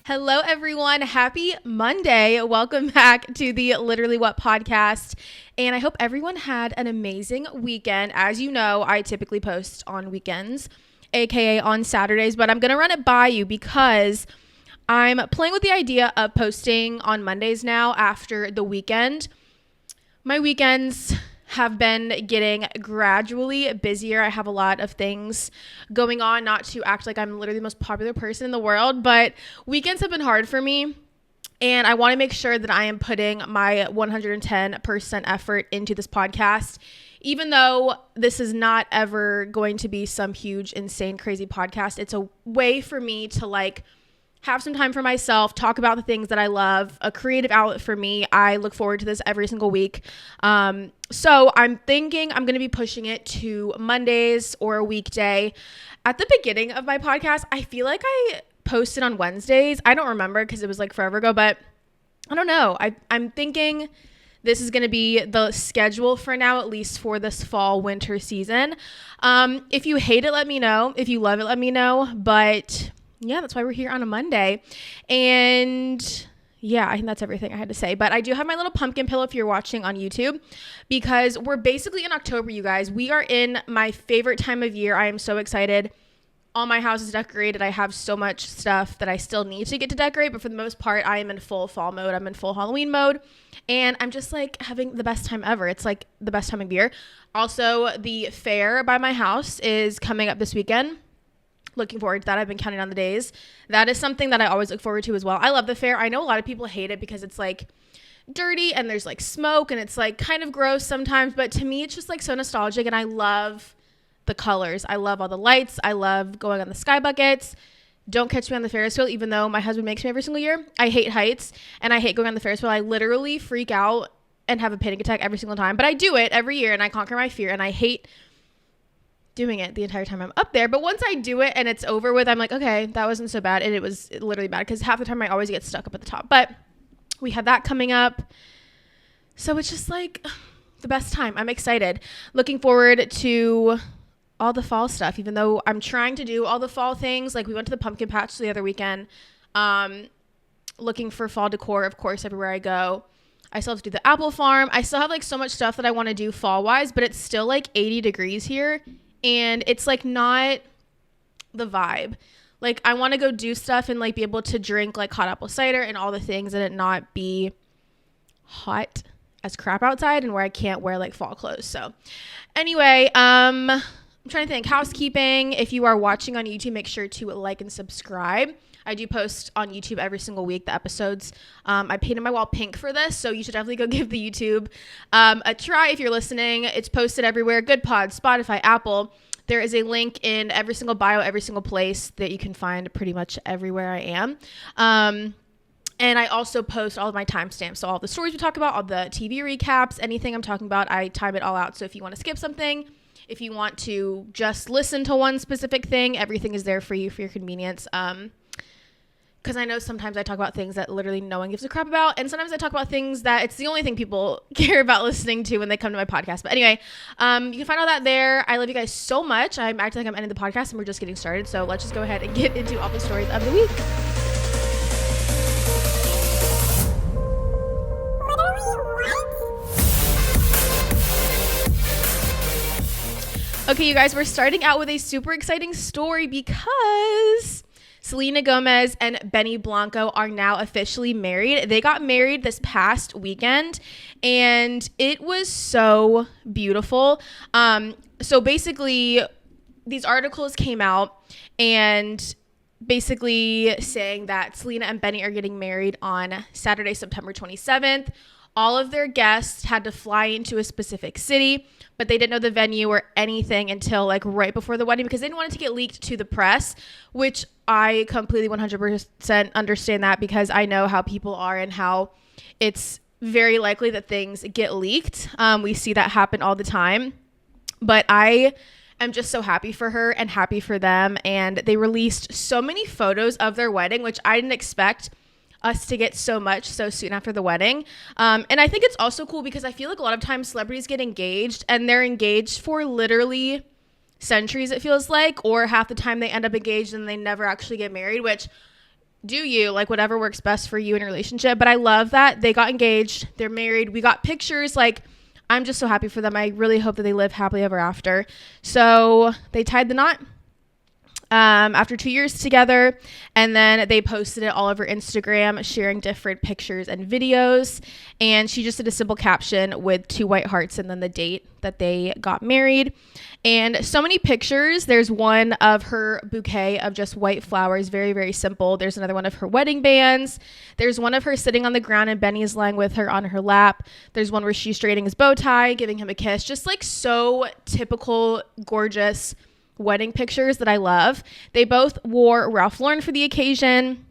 Hello, everyone. Happy Monday. Welcome back to the Literally What podcast. And I hope everyone had an amazing weekend. As you know, I typically post on weekends, aka on Saturdays, but I'm going to run it by you because I'm playing with the idea of posting on Mondays now after the weekend. My weekends have been getting gradually busier. I have a lot of things going on, not to act like I'm literally the most popular person in the world, but weekends have been hard for me. And I want to make sure that I am putting my 110% effort into this podcast, even though this is not ever going to be some huge, insane, crazy podcast. It's a way for me to have some time for myself, talk about the things that I love, a creative outlet for me. I look forward to this every single week. So I'm thinking I'm going to be pushing it to Mondays or a weekday. At the beginning of my podcast, I feel like I posted on Wednesdays. I don't remember because it was forever ago, but I don't know. I'm thinking this is going to be the schedule for now, at least for this fall winter season. If you hate it, let me know. If you love it, let me know. But yeah, that's why we're here on a Monday. And yeah, I think that's everything I had to say. But I do have my little pumpkin pillow if you're watching on YouTube, because we're basically in October, you guys. We are in my favorite time of year. I am so excited. All my house is decorated. I have so much stuff that I still need to get to decorate. But for the most part, I am in full fall mode. I'm in full Halloween mode. And I'm just having the best time ever. It's the best time of year. Also, the fair by my house is coming up this weekend. Looking forward to that. I've been counting on the days. That is something that I always look forward to as well. I love the fair. I know a lot of people hate it because it's dirty and there's smoke and it's kind of gross sometimes, but to me it's just so nostalgic, and I love the colors. I love all the lights. I love going on the sky buckets. Don't catch me on the Ferris wheel, even though my husband makes me every single year. I hate heights and I hate going on the Ferris wheel. I literally freak out and have a panic attack every single time, but I do it every year and I conquer my fear, and I hate doing it the entire time I'm up there. But once I do it and it's over with, I'm okay, that wasn't so bad. And it was literally bad because half the time I always get stuck up at the top. But we have that coming up. So it's just the best time. I'm excited. Looking forward to all the fall stuff, even though I'm trying to do all the fall things. We went to the pumpkin patch the other weekend, looking for fall decor, of course, everywhere I go. I still have to do the apple farm. I still have so much stuff that I want to do fall wise, but it's still 80 degrees here. And it's not the vibe. I want to go do stuff and be able to drink hot apple cider and all the things, and it not be hot as crap outside and where I can't wear fall clothes. So anyway, I'm trying to think. Housekeeping. If you are watching on YouTube, make sure to like and subscribe. I do post on YouTube every single week, the episodes. I painted my wall pink for this, so you should definitely go give the YouTube a try if you're listening. It's posted everywhere. GoodPod, Spotify, Apple. There is a link in every single bio, every single place that you can find pretty much everywhere I am. And I also post all of my timestamps. So all the stories we talk about, all the TV recaps, anything I'm talking about, I time it all out. So if you want to skip something, if you want to just listen to one specific thing, everything is there for you for your convenience. Because I know sometimes I talk about things that literally no one gives a crap about. And sometimes I talk about things that it's the only thing people care about listening to when they come to my podcast. But anyway, you can find all that there. I love you guys so much. I'm acting like I'm ending the podcast and we're just getting started. So let's just go ahead and get into all the stories of the week. Okay, you guys, we're starting out with a super exciting story because Selena Gomez and Benny Blanco are now officially married. They got married this past weekend, and it was so beautiful. So basically, these articles came out and basically saying that Selena and Benny are getting married on Saturday, September 27th. All of their guests had to fly into a specific city, but they didn't know the venue or anything until right before the wedding because they didn't want it to get leaked to the press, which I completely 100% understand that because I know how people are and how it's very likely that things get leaked. We see that happen all the time, but I am just so happy for her and happy for them. And they released so many photos of their wedding, which I didn't expect us to get so much so soon after the wedding. And I think it's also cool because I feel like a lot of times celebrities get engaged and they're engaged for literally centuries, it feels like, or half the time they end up engaged and they never actually get married, which do you, like, whatever works best for you in a relationship. But I love that they got engaged, they're married, we got pictures. Like, I'm just so happy for them. I really hope that they live happily ever after. So they tied the knot after 2 years together, and then they posted it all over Instagram, sharing different pictures and videos. And she just did a simple caption with 2 white hearts and then the date that they got married. And so many pictures. There's one of her bouquet of just white flowers, very, very simple. There's another one of her wedding bands. There's one of her sitting on the ground and Benny's lying with her on her lap. There's one where she's straightening his bow tie, giving him a kiss. Just like so typical, gorgeous wedding pictures that I love. They both wore Ralph Lauren for the occasion.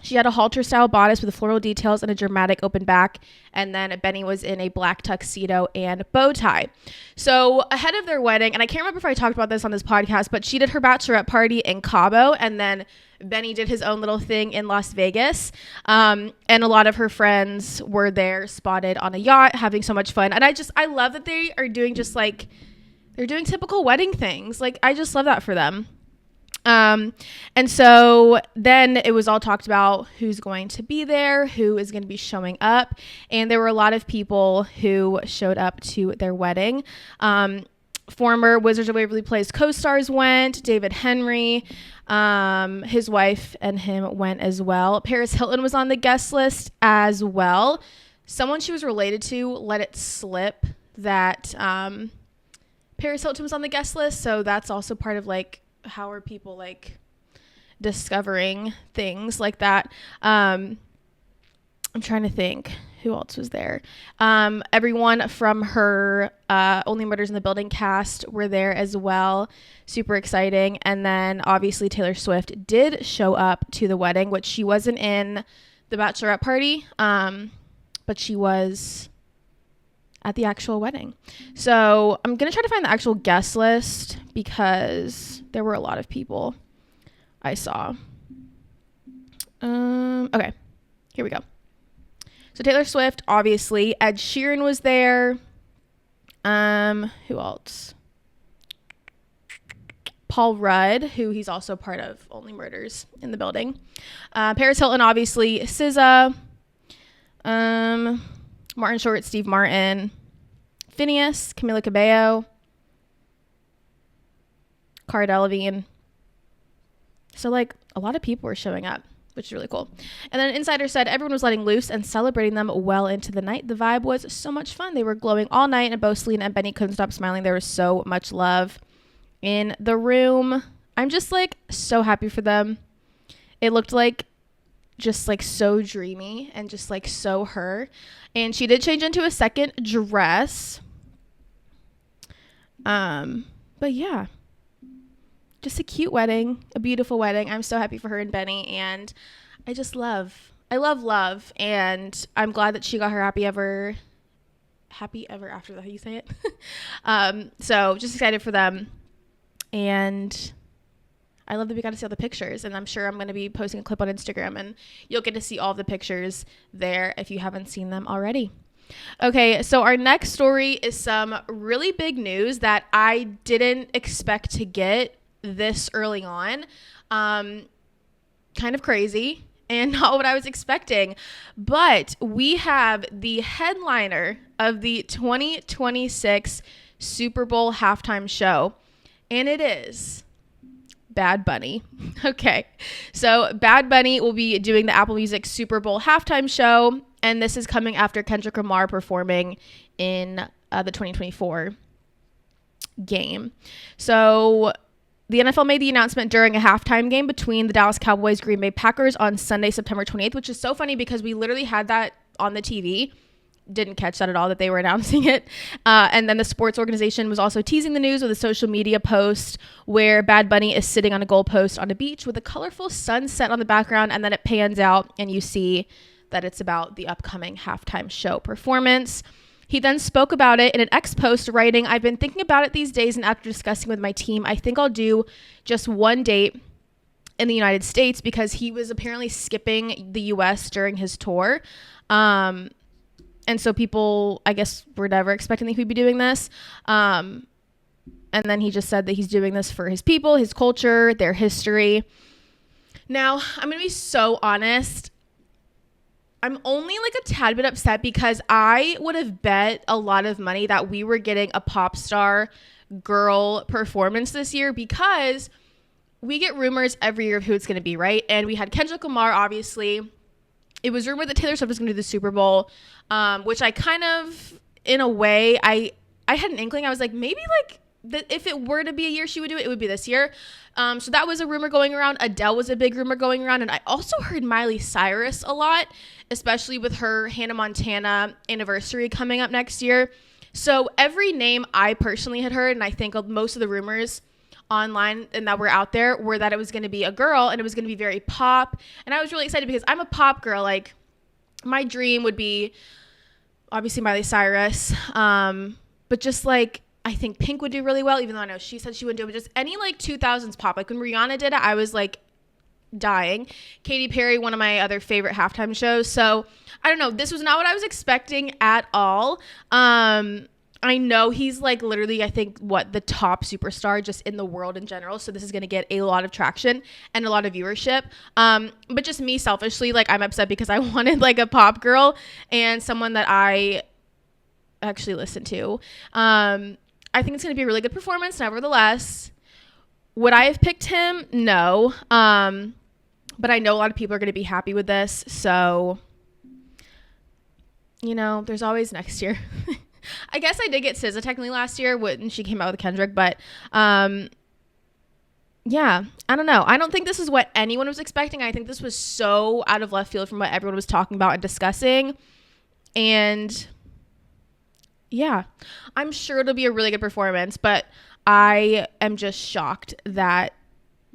She had a halter style bodice with floral details and a dramatic open back. And then Benny was in a black tuxedo and bow tie. So ahead of their wedding, and I can't remember if I talked about this on this podcast, but she did her bachelorette party in Cabo, and then Benny did his own little thing in Las Vegas. And a lot of her friends were there, spotted on a yacht, having so much fun. And I love that they are doing just like, they're doing typical wedding things. Like, I just love that for them. And so then it was all talked about who's going to be there, who is going to be showing up. And there were a lot of people who showed up to their wedding. Former Wizards of Waverly Place co-stars went. David Henry, his wife and him went as well. Paris Hilton was on the guest list as well. Someone she was related to let it slip that, Paris Hilton was on the guest list, so that's also part of like how are people like discovering things like that. I'm trying to think who else was there. Everyone from her Only Murders in the Building cast were there as well. Super exciting. And then obviously Taylor Swift did show up to the wedding, which she wasn't in the bachelorette party, but she was at the actual wedding. So I'm going to try to find the actual guest list because there were a lot of people I saw. Okay, here we go. So Taylor Swift, obviously. Ed Sheeran was there. Who else? Paul Rudd, who he's also part of Only Murders in the Building. Paris Hilton, obviously. SZA. Martin Short, Steve Martin, Phineas, Camila Cabello, Cara Delevingne. So like a lot of people were showing up, which is really cool. And then an insider said everyone was letting loose and celebrating them well into the night. The vibe was so much fun. They were glowing all night, and both Selena and Benny couldn't stop smiling. There was so much love in the room. I'm just like so happy for them. It looked like just like so dreamy and just like so her. And she did change into a second dress. But yeah, just a cute wedding, a beautiful wedding. I'm so happy for her and Benny, and I love love, and I'm glad that she got her happy ever after, that how you say it. So just excited for them, and I love that we got to see all the pictures, and I'm sure I'm going to be posting a clip on Instagram, and you'll get to see all of the pictures there if you haven't seen them already. Okay, so our next story is some really big news that I didn't expect to get this early on. Kind of crazy and not what I was expecting, but we have the headliner of the 2026 Super Bowl halftime show, and it is Bad Bunny. Okay, so Bad Bunny will be doing the Apple Music Super Bowl halftime show, and this is coming after Kendrick Lamar performing in the 2024 game. So the NFL made the announcement during a halftime game between the Dallas Cowboys Green Bay Packers on Sunday, September 28th, which is so funny because we literally had that on the TV. Didn't catch that at all, that they were announcing it. And then the sports organization was also teasing the news with a social media post where Bad Bunny is sitting on a goalpost on a beach with a colorful sunset on the background, and then it pans out and you see that it's about the upcoming halftime show performance. He then spoke about it in an X post, writing, "I've been thinking about it these days, and after discussing with my team, I think I'll do just one date in the United States," because he was apparently skipping the US during his tour. And so people, I guess, were never expecting that he'd be doing this. And then he just said that he's doing this for his people, his culture, their history. Now, I'm going to be so honest. I'm only like a tad bit upset because I would have bet a lot of money that we were getting a pop star girl performance this year, because we get rumors every year of who it's going to be, right? And we had Kendrick Lamar, obviously. It was rumored that Taylor Swift was going to do the Super Bowl, which I kind of, in a way, I had an inkling. I was like, maybe like if it were to be a year she would do it, it would be this year. So that was a rumor going around. Adele was a big rumor going around. And I also heard Miley Cyrus a lot, especially with her Hannah Montana anniversary coming up next year. So every name I personally had heard, and I think most of the rumors online and that were out there, were that it was going to be a girl and it was going to be very pop. And I was really excited because I'm a pop girl. Like, my dream would be obviously Miley Cyrus. But just like, I think Pink would do really well, even though I know she said she wouldn't do it, but just any like 2000s pop. Like when Rihanna did it, I was like dying. Katy Perry, one of my other favorite halftime shows. So I don't know. This was not what I was expecting at all. I know he's like literally, I think, the top superstar just in the world in general. So this is going to get a lot of traction and a lot of viewership. But just me selfishly, like, I'm upset because I wanted like a pop girl and someone that I actually listen to. I think it's going to be a really good performance. Nevertheless, would I have picked him? No. But I know a lot of people are going to be happy with this. So, you know, there's always next year. I guess I did get SZA technically last year when she came out with Kendrick, but yeah, I don't know. I don't think this is what anyone was expecting. I think this was so out of left field from what everyone was talking about and discussing. And yeah, I'm sure it'll be a really good performance, but I am just shocked that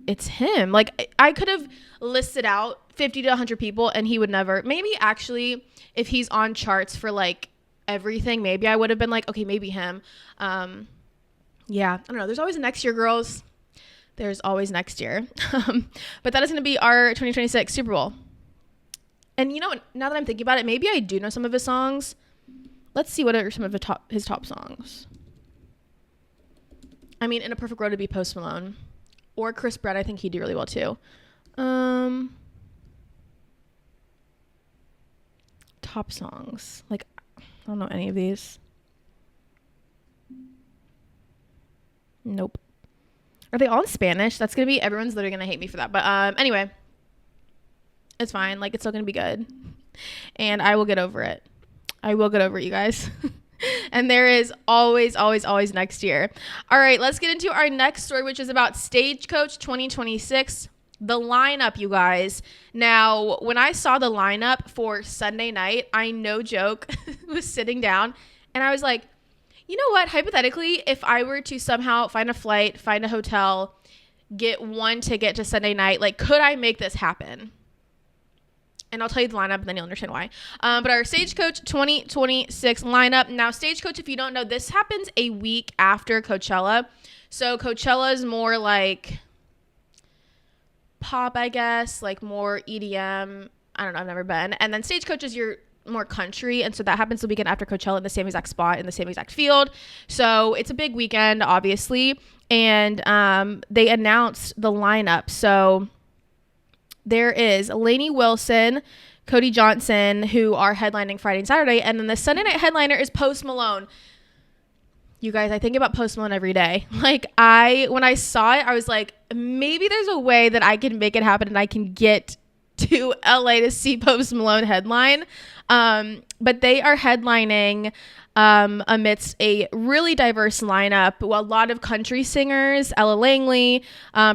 it's him. Like, I could have listed out 50 to 100 people and he would never. Maybe actually, if he's on charts for like everything, maybe I would have been like, okay, maybe him. Yeah, I don't know. There's always a next year, girls. There's always next year. But that is going to be our 2026 Super Bowl. And you know what? Now that I'm thinking about it, maybe I do know some of his songs. Let's see what are some of his top songs. I mean, in a perfect world, it'd be Post Malone or Chris Brown. I think he'd do really well too. Top songs. Like, I don't know any of these. Nope. Are they all in Spanish? That's going to be, everyone's literally going to hate me for that. But anyway, it's fine. Like, it's still going to be good. And I will get over it. I will get over it, you guys. And there is always, always, always next year. All right, let's get into our next story, which is about Stagecoach 2026. The lineup, you guys. Now, when I saw the lineup for Sunday night, I, no joke, was sitting down and I was like, you know what? Hypothetically, if I were to somehow find a flight, find a hotel, get one ticket to Sunday night, like, could I make this happen? And I'll tell you the lineup and then you'll understand why. But our Stagecoach 2026 lineup. Now, Stagecoach, if you don't know, this happens a week after Coachella. So Coachella is more like pop, I guess, like more EDM. I don't know. I've never been. And then Stagecoach is your more country. And so that happens the weekend after Coachella in the same exact spot, in the same exact field. So it's a big weekend, obviously. And they announced the lineup. So there is Lainey Wilson, Cody Johnson, who are headlining Friday and Saturday. And then the Sunday night headliner is Post Malone. You guys, I think about Post Malone every day. Like, when I saw it, I was like, maybe there's a way that I can make it happen and I can get to LA to see Post Malone headline. But they are headlining amidst a really diverse lineup. Well, a lot of country singers, Ella Langley,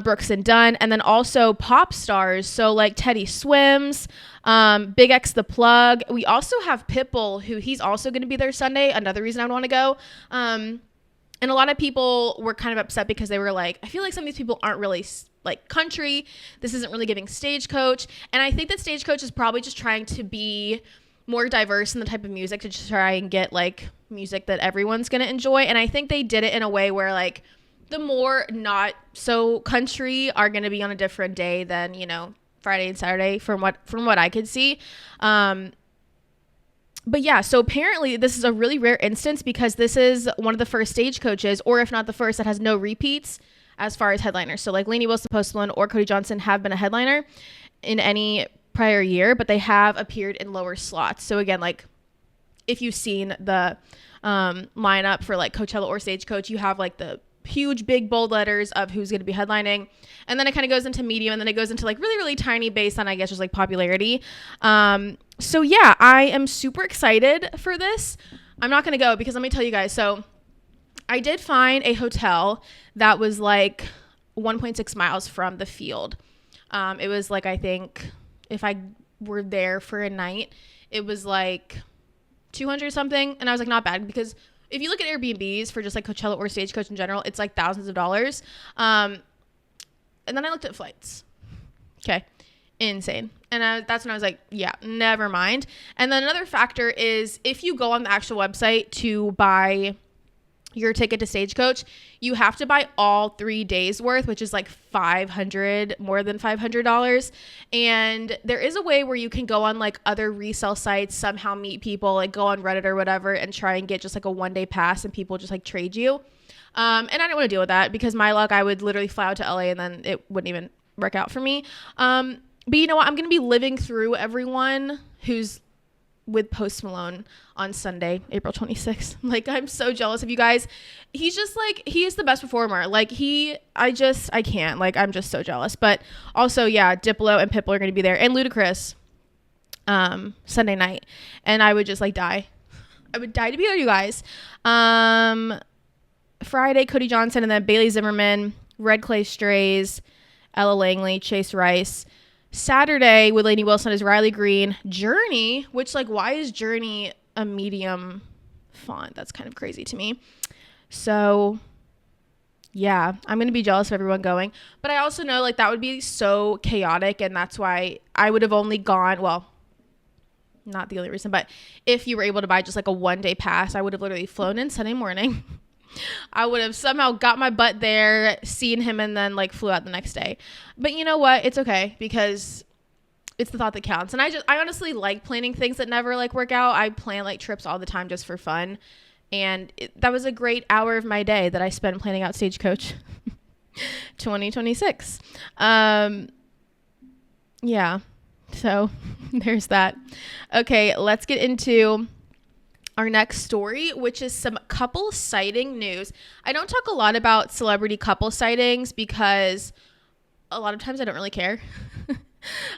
Brooks and Dunn, and then also pop stars. So like Teddy Swims, Big X The Plug. We also have Pitbull, who he's also going to be there Sunday. Another reason I would want to go. And a lot of people were kind of upset because they were like, I feel like some of these people aren't really like country. This isn't really giving Stagecoach. And I think that Stagecoach is probably just trying to be more diverse in the type of music to just try and get like music that everyone's going to enjoy. And I think they did it in a way where like the more not so country are going to be on a different day than, you know, Friday and Saturday from what I could see. But yeah, so apparently this is a really rare instance because this is one of the first Stagecoaches, or if not the first, that has no repeats as far as headliners. So like Lainey Wilson, Post Malone, or Cody Johnson have been a headliner in any prior year, but they have appeared in lower slots. So again, like if you've seen the lineup for like Coachella or Stagecoach, you have like the huge big bold letters of who's going to be headlining, and then it kind of goes into medium, and then it goes into like really, really tiny based on, I guess, just like popularity. So yeah, I am super excited for this. I'm not going to go because let me tell you guys. So I did find a hotel that was like 1.6 miles from the field. It was like, I think if I were there for a night, it was like 200 something. And I was like, not bad, because if you look at Airbnbs for just like Coachella or Stagecoach in general, it's like thousands of dollars. And then I looked at flights. Okay. Insane. And that's when I was like, yeah, never mind. And then another factor is if you go on the actual website to buy your ticket to Stagecoach, you have to buy all 3 days worth, which is like more than $500. And there is a way where you can go on like other resale sites, somehow meet people, like go on Reddit or whatever and try and get just like a 1-day pass, and people just like trade you. And I didn't want to deal with that because my luck, I would literally fly out to LA and then it wouldn't even work out for me. But you know what? I'm going to be living through everyone who's with Post Malone on Sunday, April 26th. Like, I'm so jealous of you guys. He's just like, he is the best performer. Like I can't, like, I'm just so jealous. But also, yeah, Diplo and Pitbull are going to be there, and Ludacris, Sunday night. And I would just like die. I would die to be there, you guys. Friday, Cody Johnson, and then Bailey Zimmerman, Red Clay Strays, Ella Langley, Chase Rice. Saturday with Lainey Wilson is Riley Green, Journey, which, like, why is Journey a medium font? That's kind of crazy to me. So yeah, I'm going to be jealous of everyone going, but I also know like that would be so chaotic, and that's why I would have only gone, well, not the only reason, but if you were able to buy just like a 1-day pass, I would have literally flown in Sunday morning. I would have somehow got my butt there, seen him, and then like flew out the next day. But you know what? It's okay, because it's the thought that counts. And I honestly like planning things that never like work out. I plan like trips all the time just for fun. And that was a great hour of my day that I spent planning out Stagecoach 2026. Yeah. So there's that. Okay, let's get into our next story, which is some couple sighting news. I don't talk a lot about celebrity couple sightings because a lot of times I don't really care.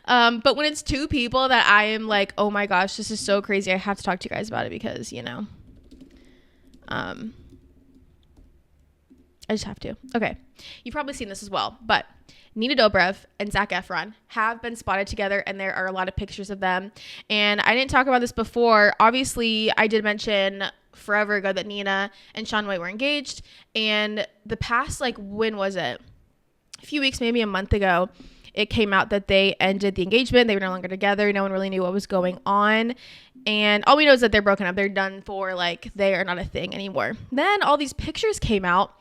But when it's two people that I am like, oh my gosh, this is so crazy, I have to talk to you guys about it because, you know, I just have to. Okay. You've probably seen this as well, but Nina Dobrev and Zac Efron have been spotted together, and there are a lot of pictures of them. And I didn't talk about this before. Obviously, I did mention forever ago that Nina and Shaun White were engaged. And the past, like, when was it? A few weeks, maybe a month ago, it came out that they ended the engagement. They were no longer together. No one really knew what was going on. And all we know is that they're broken up. They're done for, like, they are not a thing anymore. Then all these pictures came out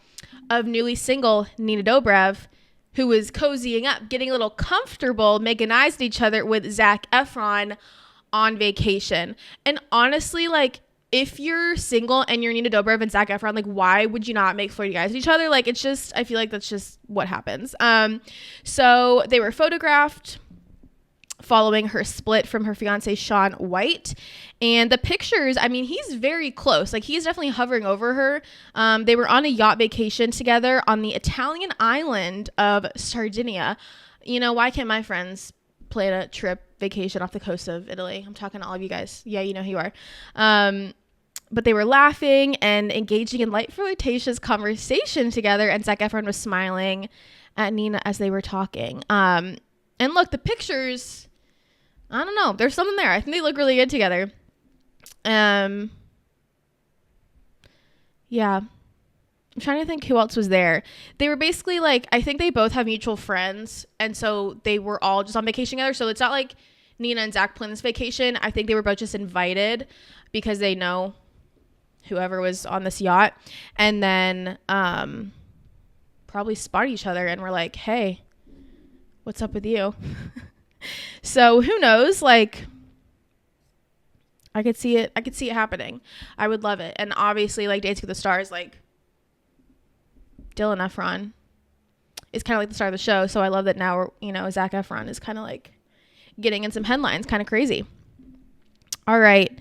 of newly single Nina Dobrev, who was cozying up, getting a little comfortable, making eyes at each other with Zac Efron on vacation. And honestly, like, if you're single and you're Nina Dobrev and Zac Efron, like, why would you not make flirty eyes at each other? Like, it's just, I feel like that's just what happens. So they were photographed following her split from her fiance, Shaun White. And the pictures, I mean, he's very close. Like, he's definitely hovering over her. They were on a yacht vacation together on the Italian island of Sardinia. You know, why can't my friends plan a trip vacation off the coast of Italy? I'm talking to all of you guys. Yeah, you know who you are. But they were laughing and engaging in light flirtatious conversation together, and Zac Efron was smiling at Nina as they were talking. And look, the pictures, I don't know, there's something there. I think they look really good together. Yeah. I'm trying to think who else was there. They were basically like, I think they both have mutual friends, and so they were all just on vacation together. So it's not like Nina and Zac planned this vacation. I think they were both just invited because they know whoever was on this yacht, and then probably spot each other and were like, hey, what's up with you? So who knows? Like, I could see it happening. I would love it. And obviously, like, Dancing with the Stars, like, Dylan Efron, is kind of like the star of the show. So I love that now, Zac Efron is kind of like getting in some headlines. Kind of crazy. All right.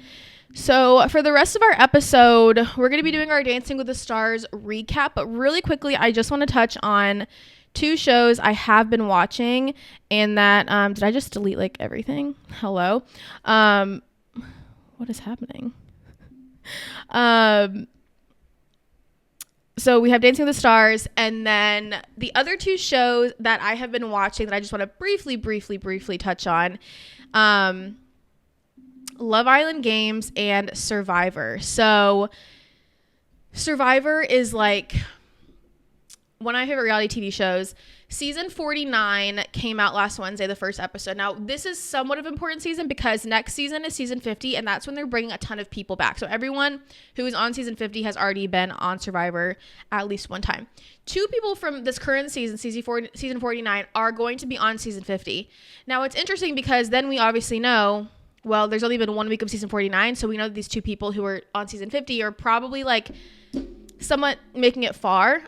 So for the rest of our episode, we're going to be doing our Dancing with the Stars recap. But really quickly, I just want to touch on 2 shows I have been watching, and that, did I just delete like everything? Hello? What is happening? So we have Dancing with the Stars, and then the other 2 shows that I have been watching that I just want to briefly touch on, Love Island Games and Survivor. So Survivor is like one of my favorite reality TV shows. Season 49 came out last Wednesday, the first episode. Now, this is somewhat of an important season because next season is season 50, and that's when they're bringing a ton of people back. So everyone who is on season 50 has already been on Survivor at least one time. 2 people from this current season, season 49, are going to be on season 50. Now, it's interesting because then we obviously know, well, there's only been 1 week of season 49, so we know that these 2 people who are on season 50 are probably like somewhat making it far.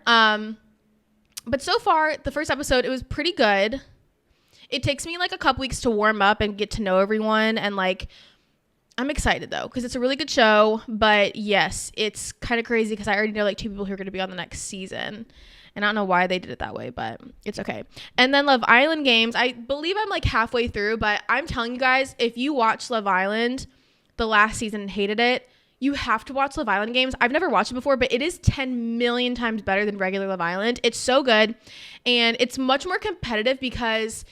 But so far, the first episode, it was pretty good. It takes me like a couple weeks to warm up and get to know everyone. And like, I'm excited though, because it's a really good show. But yes, it's kind of crazy because I already know like 2 people who are going to be on the next season. And I don't know why they did it that way, but it's okay. And then Love Island Games, I believe I'm like halfway through, but I'm telling you guys, if you watch Love Island, the last season, and hated it, you have to watch Love Island Games. I've never watched it before, but it is 10 million times better than regular Love Island. It's so good. And it's much more competitive because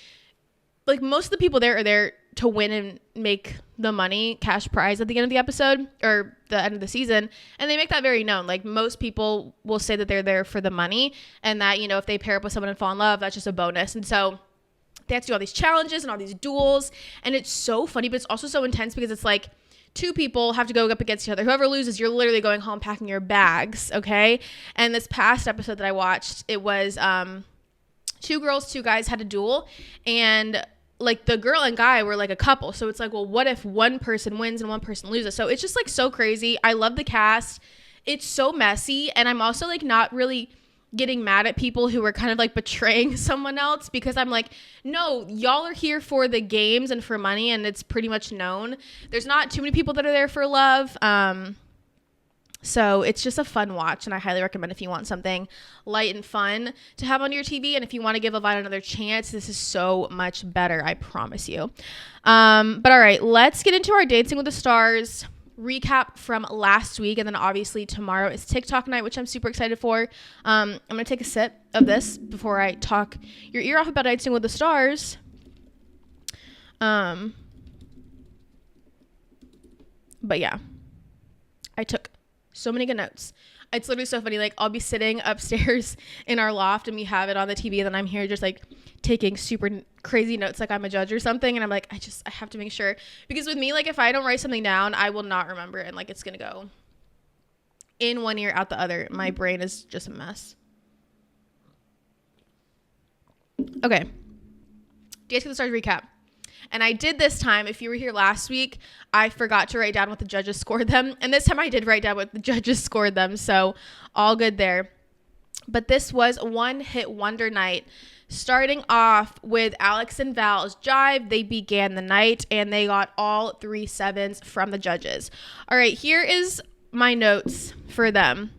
like most of the people there are there to win and make the money, cash prize at the end of the episode or the end of the season. And they make that very known. Like most people will say that they're there for the money and that, if they pair up with someone and fall in love, that's just a bonus. And so they have to do all these challenges and all these duels. And it's so funny, but it's also so intense because it's like, 2 people have to go up against each other. Whoever loses, you're literally going home packing your bags, okay? And this past episode that I watched, it was 2 girls, 2 guys had a duel, and like the girl and guy were like a couple. So it's like, well, what if one person wins and one person loses? So it's just like so crazy. I love the cast. It's so messy, and I'm also like not really getting mad at people who are kind of like betraying someone else because I'm like, no, y'all are here for the games and for money, and it's pretty much known. There's not too many people that are there for love. So it's just a fun watch, and I highly recommend if you want something light and fun to have on your TV, and if you want to give Love Island another chance, this is so much better, I promise you. But all right, let's get into our Dancing with the Stars recap from last week, and then obviously tomorrow is TikTok night, which I'm super excited for. I'm gonna take a sip of this before I talk your ear off about Dancing with the Stars. But yeah, I took so many good notes. It's literally so funny. Like I'll be sitting upstairs in our loft and we have it on the TV, and then I'm here just like taking super crazy notes like I'm a judge or something, and I'm like, I have to make sure, because with me, like if I don't write something down, I will not remember it, and like it's gonna go in one ear out the other. My brain is just a mess. Okay, Dancing with the Stars recap. And I did this time, if you were here last week, I forgot to write down what the judges scored them. And this time I did write down what the judges scored them. So all good there. But this was one hit wonder night. Starting off with Alex and Val's jive, they began the night and they got all 3 sevens from the judges. All right, here is my notes for them.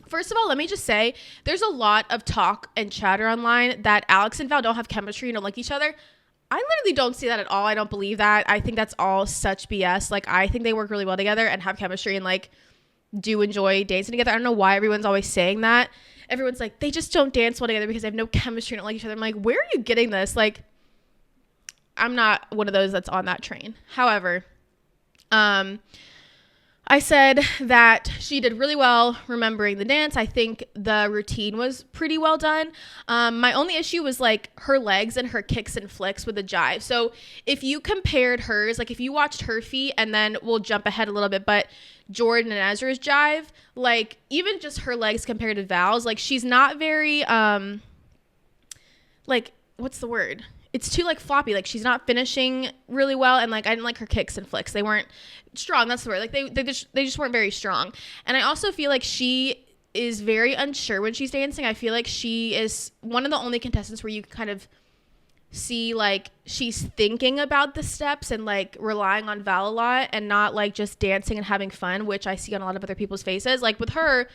First of all, let me just say, there's a lot of talk and chatter online that Alex and Val don't have chemistry and don't like each other. I literally don't see that at all. I don't believe that. I think that's all such BS. Like, I think they work really well together and have chemistry and, like, do enjoy dancing together. I don't know why everyone's always saying that. Everyone's like, they just don't dance well together because they have no chemistry and don't like each other. I'm like, where are you getting this? Like, I'm not one of those that's on that train. However, I said that she did really well remembering the dance. I think the routine was pretty well done. My only issue was like her legs and her kicks and flicks with the jive. So if you compared hers, like if you watched her feet, and then we'll jump ahead a little bit, but Jordan and Ezra's jive, like even just her legs compared to Val's, like she's not very, like, what's the word? It's too like floppy. Like she's not finishing really well, and like I didn't like her kicks and flicks. They weren't strong. That's the word. Like they just weren't very strong. And I also feel like she is very unsure when she's dancing. I feel like she is one of the only contestants where you can kind of see like she's thinking about the steps and like relying on Val a lot and not like just dancing and having fun, which I see on a lot of other people's faces. Like with her,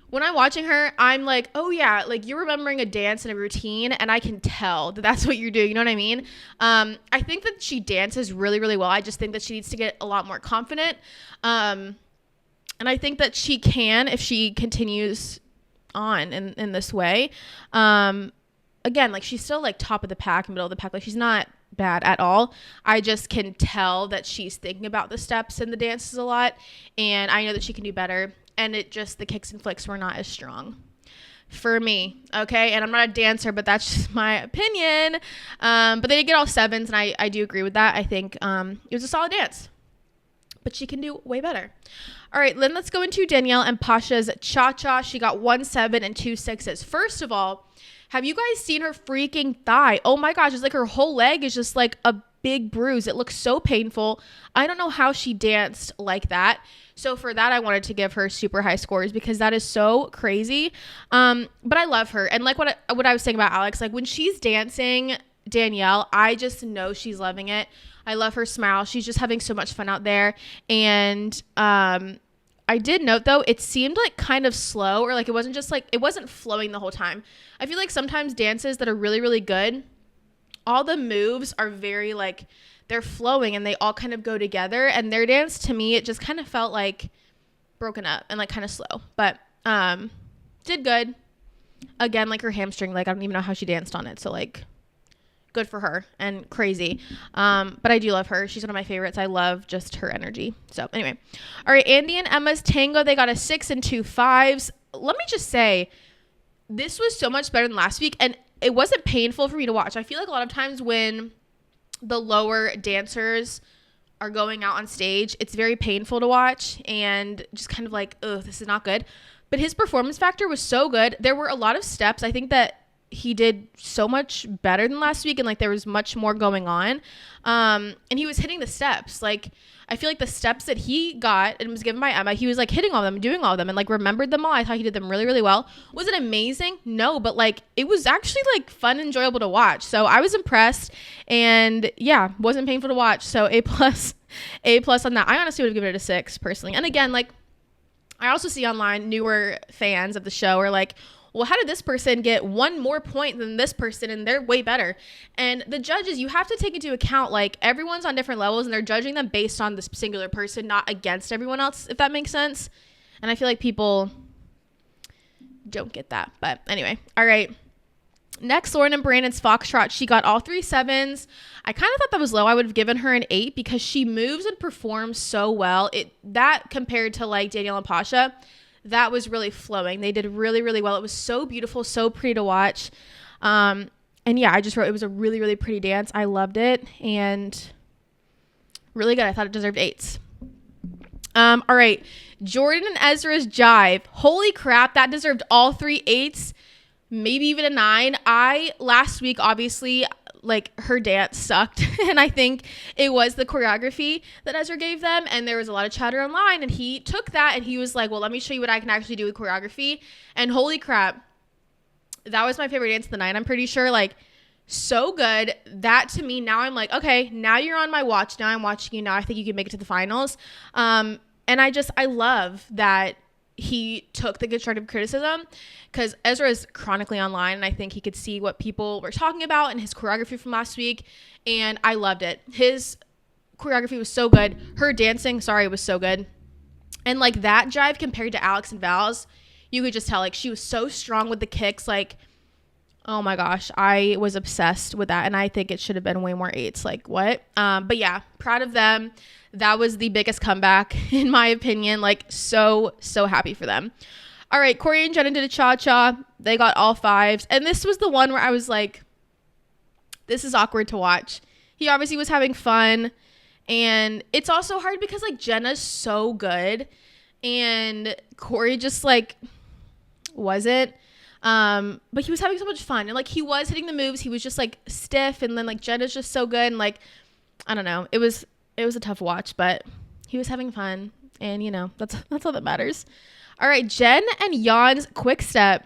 when I'm watching her, I'm like, oh yeah, like you're remembering a dance and a routine, and I can tell that that's what you're doing. You know what I mean? I think that she dances really, really well. I just think that she needs to get a lot more confident. And I think that she can if she continues on in this way. Again, like she's still like top of the pack, middle of the pack. Like she's not bad at all. I just can tell that she's thinking about the steps and the dances a lot. And I know that she can do better. And it just, the kicks and flicks were not as strong for me. Okay. And I'm not a dancer, but that's just my opinion. But they did get all 7s. And I do agree with that. I think it was a solid dance. But she can do way better. All right, then let's go into Danielle and Pasha's cha-cha. She got 1 7 and 2 6s. First of all, have you guys seen her freaking thigh? Oh my gosh, it's like her whole leg is just like a big bruise. It looks so painful. I don't know how she danced like that. So for that, I wanted to give her super high scores because that is so crazy. But I love her. And like what I was saying about Alex, like when she's dancing, Danielle, I just know she's loving it. I love her smile. She's just having so much fun out there. And I did note though, it seemed like kind of slow, or like it wasn't flowing the whole time. I feel like sometimes dances that are really, really good, all the moves are very like, they're flowing and they all kind of go together. And their dance, to me, it just kind of felt like broken up and like kind of slow, but did good. Again, like her hamstring, like I don't even know how she danced on it. So like good for her and crazy. But I do love her. She's one of my favorites. I love just her energy. So anyway, all right. Andy and Emma's tango, they got a 6 and 2 5s. Let me just say, this was so much better than last week. And it wasn't painful for me to watch. I feel like a lot of times when the lower dancers are going out on stage, it's very painful to watch and just kind of like, oh, this is not good. But his performance factor was so good. There were a lot of steps. I think that he did so much better than last week, and like there was much more going on. And he was hitting the steps. Like I feel like the steps that he got and was given by Emma, he was like hitting all of them, doing all of them, and like remembered them all. I thought he did them really, really well. Was it amazing? No, but like it was actually like fun and enjoyable to watch. So I was impressed, and yeah, wasn't painful to watch. So A+ on that. I honestly would have given it a 6 personally. And again, like I also see online newer fans of the show are like, well, how did this person get 1 more point than this person and they're way better? And the judges, you have to take into account, like everyone's on different levels and they're judging them based on this singular person, not against everyone else, if that makes sense. And I feel like people don't get that. But anyway, all right. Next, Lauren and Brandon's Foxtrot. She got all 3 7s. I kind of thought that was low. I would have given her an 8 because she moves and performs so well. That compared to like Danielle and Pasha, that was really flowing. They did really, really well. It was so beautiful, so pretty to watch. And yeah, I just wrote, it was a really, really pretty dance. I loved it and really good. I thought it deserved 8s. All right. Jordan and Ezra's Jive. Holy crap. That deserved all 3 8s, maybe even a 9. Last week, obviously, like her dance sucked. And I think it was the choreography that Ezra gave them. And there was a lot of chatter online, and he took that and he was like, well, let me show you what I can actually do with choreography. And holy crap, that was my favorite dance of the night. I'm pretty sure, like, so good. That to me, now I'm like, okay, now you're on my watch. Now I'm watching you. Now I think you can make it to the finals. And I love that he took the constructive criticism, because Ezra is chronically online and I think he could see what people were talking about in his choreography from last week, and I loved it. His choreography was so good. Her dancing, was so good. And like that jive compared to Alex and Val's, you could just tell like she was so strong with the kicks. Like, oh my gosh, I was obsessed with that, and I think it should have been way more 8s. Like what? But yeah, proud of them. That was the biggest comeback in my opinion. Like so happy for them. All right, Corey and Jenna did a cha-cha. They got all 5s. And this was the one where I was like, this is awkward to watch. He obviously was having fun. And it's also hard because like Jenna's so good and Corey just like wasn't. But he was having so much fun. And like he was hitting the moves. He was just like stiff. And then like Jenna's just so good. And like, I don't know. It was a tough watch, but he was having fun And, you know, that's all that matters. All right, Jen and Jan's quick step.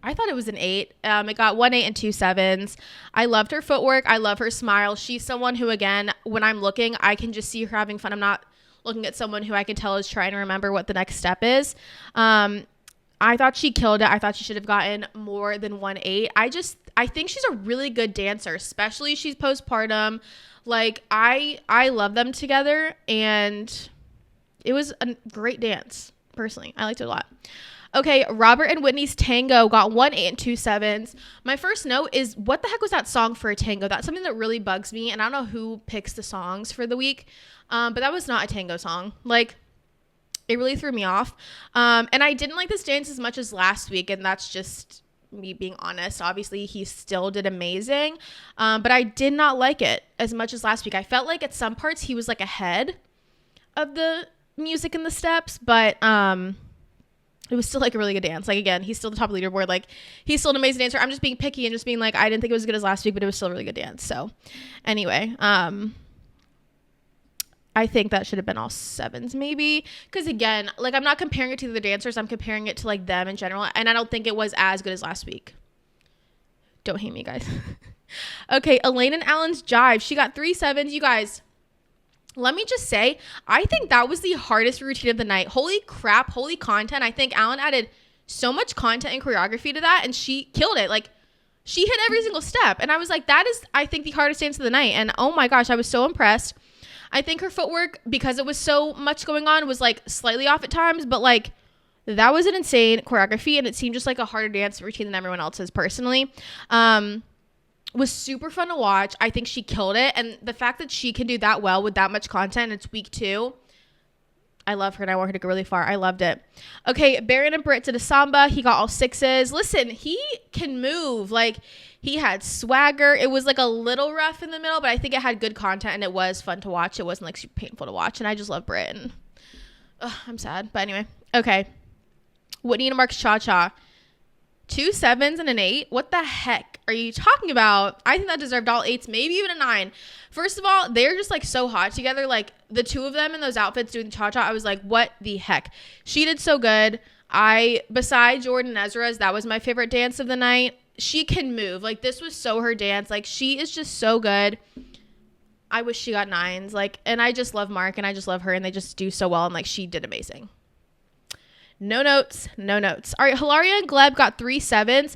I thought it was an 8. It got 1 8 and 2 7s. I loved her footwork. I love her smile. She's someone who, again, when I'm looking, I can just see her having fun. I'm not looking at someone who I can tell is trying to remember what the next step is. I thought she killed it. I thought she should have gotten more than 1 8. I think she's a really good dancer, especially she's postpartum. Like, I love them together, and it was a great dance. Personally, I liked it a lot. Okay, Robert and Whitney's tango got 1 8 and 2 7s. My first note is, what the heck was that song for a tango? That's something that really bugs me, and I don't know who picks the songs for the week, but that was not a tango song. Like, it really threw me off. And I didn't like this dance as much as last week, and that's just me being honest. Obviously, he still did amazing, but I did not like it as much as last week. I felt like at some parts he was like ahead of the music and the steps, but it was still like a really good dance. Like, again, he's still the top of the leaderboard. Like, he's still an amazing dancer. I'm just being picky and just being like, I didn't think it was as good as last week, but it was still a really good dance. So anyway, I think that should have been all 7s maybe. Because again, like, I'm not comparing it to the dancers. I'm comparing it to like them in general. And I don't think it was as good as last week. Don't hate me, guys. Okay, Elaine and Alan's jive. She got 3 7s. You guys, let me just say, I think that was the hardest routine of the night. Holy crap, holy content. I think Alan added so much content and choreography to that, and she killed it. Like, she hit every single step. And I was like, that is, I think, the hardest dance of the night. And oh my gosh, I was so impressed. I think her footwork, because it was so much going on, was like slightly off at times, but like, that was an insane choreography, and it seemed just like a harder dance routine than everyone else's personally. Was super fun to watch. I think she killed it, and the fact that she can do that well with that much content, it's week 2. I love her, and I want her to go really far. I loved it. Okay, Baron and Britt did a samba. He got all 6s. Listen, he can move. Like, he had swagger. It was like a little rough in the middle, but I think it had good content, and it was fun to watch. It wasn't like super painful to watch, and I just love Britt. And I'm sad, but anyway. Okay, Whitney and Mark's cha-cha. 2 7s and an 8. What the heck are you talking about? I think that deserved all 8s, maybe even a 9. First of all, they're just like so hot together. Like, the two of them in those outfits doing the cha-cha, I was like, what the heck? She did so good. Besides Jordan and Ezra's, that was my favorite dance of the night. She can move. Like, this was so her dance. Like, she is just so good. I wish she got 9s. Like, and I just love Mark, and I just love her, and they just do so well, and like, she did amazing. No notes. All right, Hilaria and Gleb got 3 7s.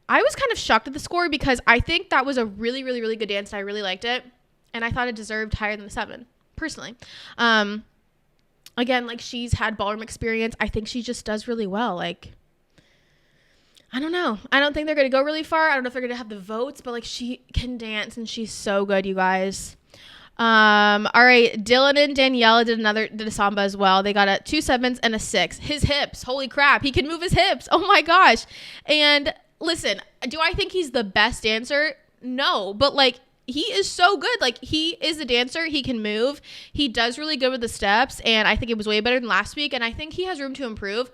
I was kind of shocked at the score because I think that was a really, really, really good dance, and I really liked it. And I thought it deserved higher than the 7, personally. Again, like, she's had ballroom experience. I think she just does really well. Like, I don't know. I don't think they're going to go really far. I don't know if they're going to have the votes, but like, she can dance, and she's so good, you guys. All right, Dylan and Daniela did a samba as well. They got a 2 7s and a 6. His hips, holy crap, he can move his hips. Oh my gosh. And listen, do I think he's the best dancer? No, but like, he is so good. Like, he is a dancer. He can move. He does really good with the steps, and I think it was way better than last week, and I think he has room to improve.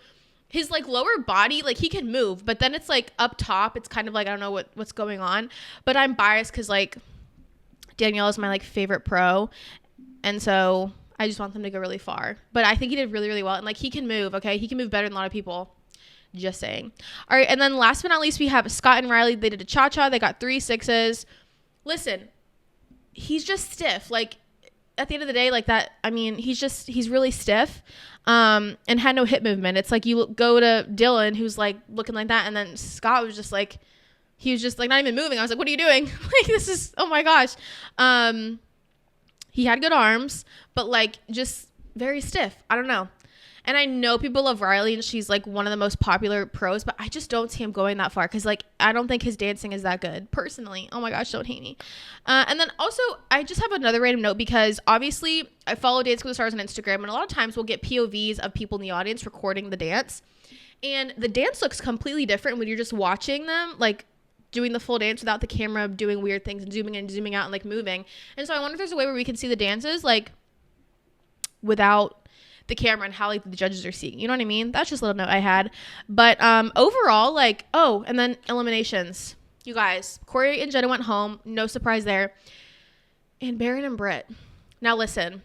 His like lower body, like, he can move, but then it's like up top, it's kind of like, I don't know what's going on, but I'm biased because like, Danielle is my like favorite pro, and so I just want them to go really far. But I think he did really, really well, and like, he can move. Okay, he can move better than a lot of people. Just saying. All right, and then last but not least, we have Scott and Riley. They did a cha-cha. They got 3 6s. Listen, he's just stiff. Like, at the end of the day, like that. I mean, he's really stiff, and had no hip movement. It's like, you go to Dylan, who's like looking like that, and then Scott was just like. He was just like not even moving. I was like, what are you doing? Like, this is, oh my gosh. He had good arms, but like, just very stiff. I don't know. And I know people love Riley, and she's like one of the most popular pros, but I just don't see him going that far. Cause like, I don't think his dancing is that good personally. Oh my gosh, don't hate me. And then also, I just have another random note, because obviously I follow Dance with the Stars on Instagram, and a lot of times we'll get POVs of people in the audience recording the dance. And the dance looks completely different when you're just watching them, like, doing the full dance without the camera doing weird things and zooming in and zooming out and like moving. And so I wonder if there's a way where we can see the dances like without the camera, and how like the judges are seeing, you know what I mean? That's just a little note I had. But overall, like, oh, and then eliminations. You guys, Corey and Jenna went home. No surprise there. And Baron and Britt. Now listen,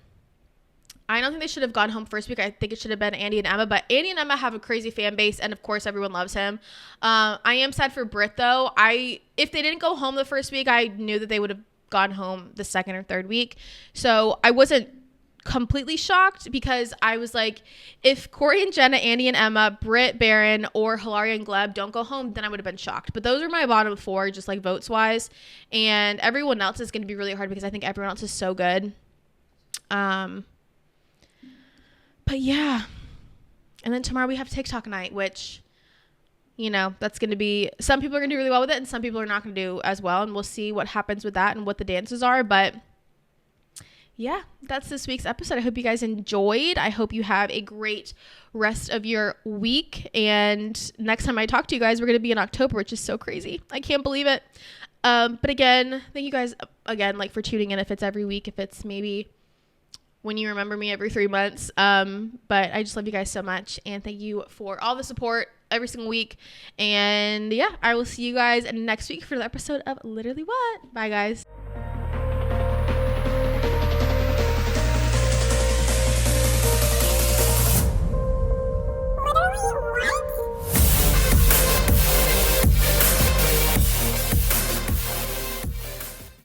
I don't think they should have gone home first week. I think it should have been Andy and Emma, but Andy and Emma have a crazy fan base, and of course everyone loves him. I am sad for Britt though. If they didn't go home the first week, I knew that they would have gone home the second or third week. So I wasn't completely shocked, because I was like, if Corey and Jenna, Andy and Emma, Britt, Baron, or Hilaria and Gleb don't go home, then I would have been shocked. But those are my bottom 4, just like votes wise, and everyone else is going to be really hard because I think everyone else is so good. But yeah, and then tomorrow we have TikTok night, which, you know, that's going to be, some people are going to do really well with it and some people are not going to do as well, and we'll see what happens with that and what the dances are. But yeah, that's this week's episode. I hope you guys enjoyed. I hope you have a great rest of your week, and next time I talk to you guys, we're going to be in October, which is so crazy. I can't believe it. But again, thank you guys again, like, for tuning in. If it's every week, if it's maybe when you remember me every 3 months. But I just love you guys so much, and thank you for all the support every single week. And yeah, I will see you guys next week for the episode of Literally What. Bye guys.